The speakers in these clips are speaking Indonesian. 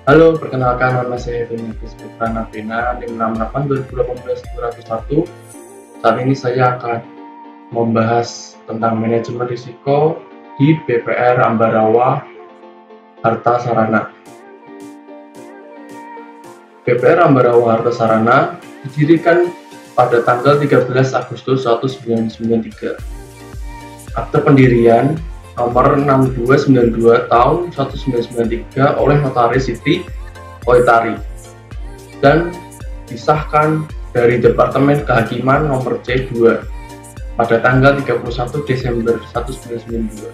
Halo, perkenalkan nama saya Benedis Putra Navina, NIM 6682018-201. Saat ini saya akan membahas tentang manajemen risiko di BPR Ambarawa Harta Sarana. BPR Ambarawa Harta Sarana didirikan pada tanggal 13 Agustus 1993. Akte pendirian nomor 6292 tahun 1993 oleh Notaris Siti Koetari dan disahkan dari Departemen Kehakiman nomor C2 pada tanggal 31 Desember 1992.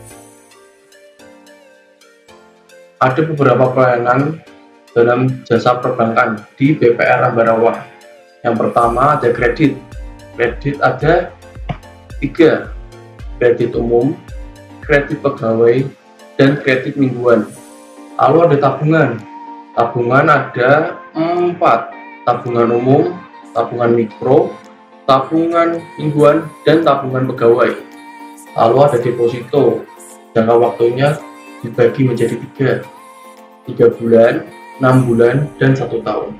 Ada beberapa pelayanan dalam jasa perbankan di BPR Ambarawa. Yang pertama ada kredit. Kredit ada 3, kredit umum, kredit pegawai, dan kredit mingguan. Lalu ada tabungan. Tabungan ada 4, tabungan umum, tabungan mikro, tabungan mingguan, dan tabungan pegawai. Lalu ada deposito. Jangka waktunya dibagi menjadi 3 bulan, 6 bulan, dan 1 tahun.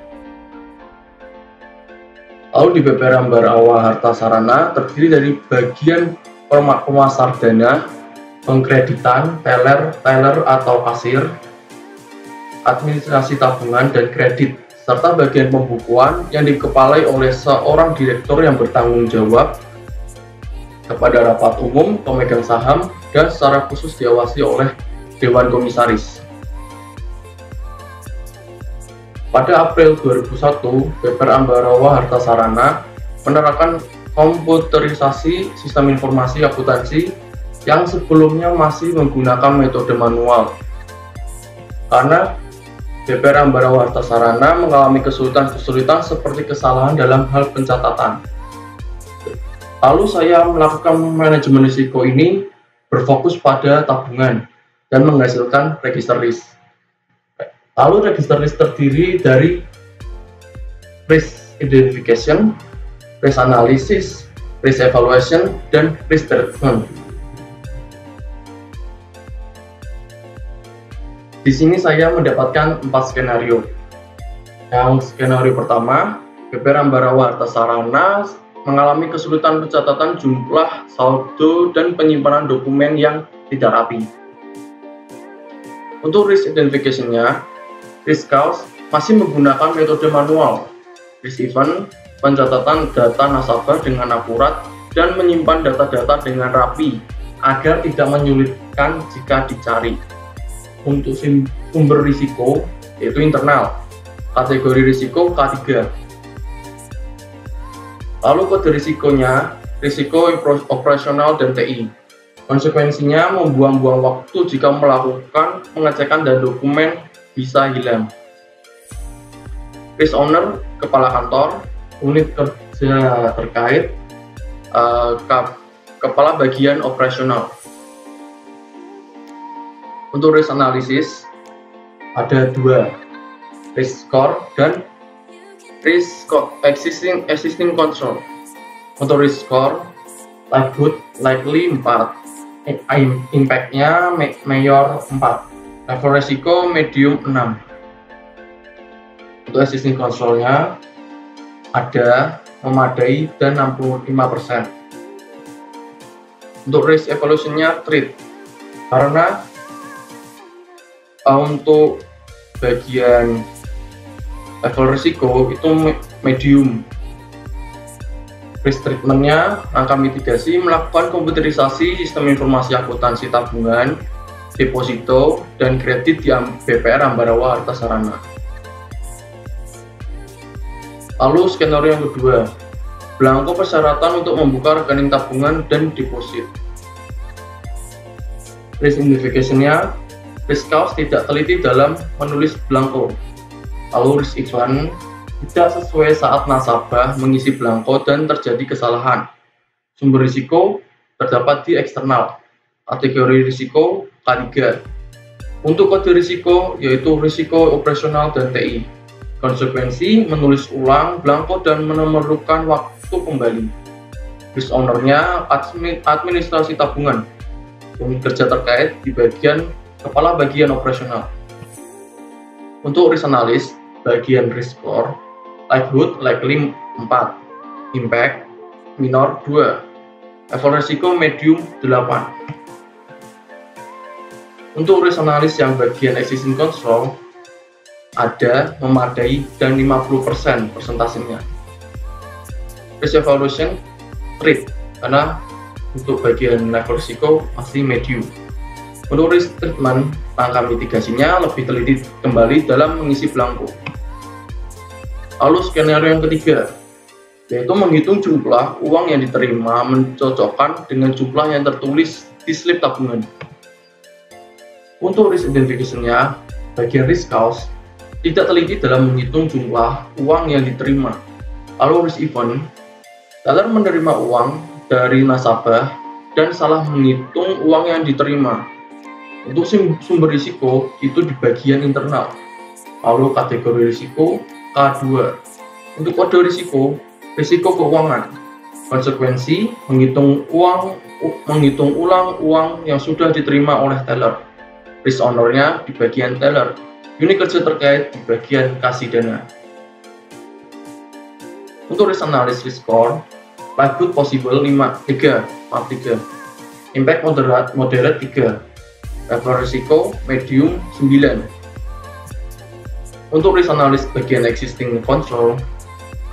Lalu di BPR Ambarawa Harta Sarana terdiri dari bagian pemasar dana, pengkreditan, teller atau kasir, administrasi tabungan dan kredit, serta bagian pembukuan yang dikepalai oleh seorang direktur yang bertanggung jawab kepada rapat umum, pemegang saham, dan secara khusus diawasi oleh Dewan Komisaris. Pada April 2001, BPR Ambarawa Harta Sarana menerapkan komputerisasi sistem informasi akuntansi yang sebelumnya masih menggunakan metode manual. Karena BPR Ambarawa Harta Sarana mengalami kesulitan seperti kesalahan dalam hal pencatatan. Lalu saya melakukan manajemen risiko ini berfokus pada tabungan dan menghasilkan register list. Lalu register list terdiri dari risk identification, risk analysis, risk evaluation, dan risk treatment. Di sini saya mendapatkan 4 skenario. Yang skenario pertama, BPR Ambarawa Harta Sarana mengalami kesulitan pencatatan jumlah, saldo, dan penyimpanan dokumen yang tidak rapi. Untuk risk identification-nya, risk cause masih menggunakan metode manual. Risk event, pencatatan data nasabah dengan akurat dan menyimpan data-data dengan rapi agar tidak menyulitkan jika dicari. Untuk sumber risiko yaitu internal, kategori risiko K3. Lalu kode risikonya, risiko operasional dan TI. Konsekuensinya membuang-buang waktu jika melakukan pengecekan dan dokumen bisa hilang. Risk owner, kepala kantor, unit kerja terkait, kepala bagian operasional. Untuk risk analysis ada 2, risk score dan risk existing control. Untuk risk score, likelihood, likely 4, impact-nya mayor 4, level resiko medium 6. Untuk existing control-nya ada memadai dan 65%. Untuk risk evaluation-nya treat, karena untuk bagian level risiko itu medium. Risk treatment-nya angka mitigasi melakukan komputerisasi sistem informasi akuntansi tabungan, deposito, dan kredit di BPR Ambarawa Harta Sarana. Lalu skenario yang kedua, belangko persyaratan untuk membuka rekening tabungan dan deposit. Risk identification-nya, risk cause tidak teliti dalam menulis belangko. Lalu risk event, tidak sesuai saat nasabah mengisi belangko dan terjadi kesalahan. Sumber risiko terdapat di eksternal, kategori risiko K3. Untuk kode risiko yaitu risiko operasional dan TI. Konsekuensi menulis ulang belangko dan memerlukan waktu kembali. Risk owner-nya administrasi tabungan. Unit kerja terkait di bagian kepala bagian operasional. Untuk risk analysis, bagian risk score, likelihood likely 4, impact minor 2, level risiko medium 8. Untuk risk analysis yang bagian existing control, ada memadai dan 50% persentasenya. Risk evaluation treat, karena untuk bagian level risiko masih medium. Untuk risk treatment, langkah mitigasinya lebih teliti kembali dalam mengisi belangko. Lalu skenario yang ketiga, yaitu menghitung jumlah uang yang diterima mencocokkan dengan jumlah yang tertulis di slip tabungan. Untuk risk identification-nya, bagian risk cause tidak teliti dalam menghitung jumlah uang yang diterima. Lalu risk event, teller menerima uang dari nasabah dan salah menghitung uang yang diterima. Untuk sumber risiko itu di bagian internal. Lalu kategori risiko K2. Untuk kode risiko, risiko keuangan, konsekuensi menghitung ulang uang yang sudah diterima oleh teller. Risk owner-nya di bagian teller, unit kerja terkait di bagian kasih dana. Untuk risk analysis risk score, likelihood possible 3, impact moderate 3, level risiko medium 9. Untuk risk analysis bagian existing control,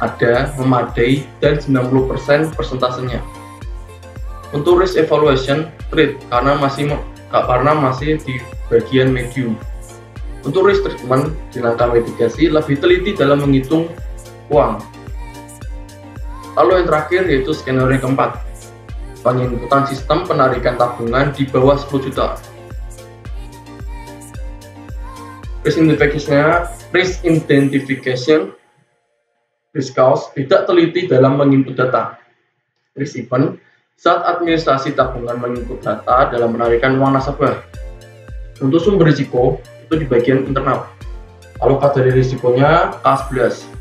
ada memadai dan 90% persentasenya. Untuk risk evaluation treat, karena masih di bagian medium. Untuk risk treatment di langkah mitigasi lebih teliti dalam menghitung uang. Lalu yang terakhir yaitu skenario yang keempat, penginputan sistem penarikan tabungan di bawah 10 juta. Risk identification, risk cause tidak teliti dalam menginput data. Risk event, saat administrasi tabungan menginput data dalam menarikan uang nasabah. Untuk sumber risiko itu di bagian internal. Lalu kategori risikonya K11.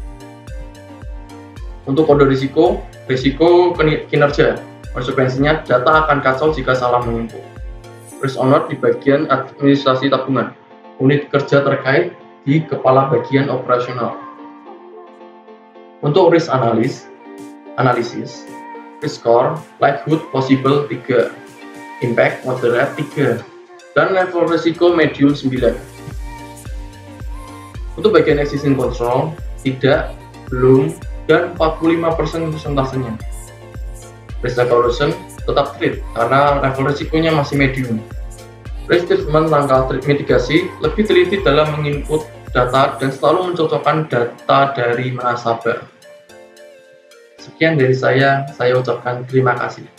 Untuk kode risiko kinerja, konsekuensinya data akan kacau jika salah menginput. Risk owner di bagian administrasi tabungan, unit kerja terkait di kepala bagian operasional. Untuk risk analisis, risk score, likelihood possible 3, impact moderate 3, dan level risiko medium 9. Untuk bagian existing control, tidak, belum, dan 45% persentasenya. Risk evaluation tetap treat karena level risikonya masih medium. Risk treatment langkah mitigasi lebih teliti dalam menginput data dan selalu mencocokkan data dari nasabah. Sekian dari saya ucapkan terima kasih.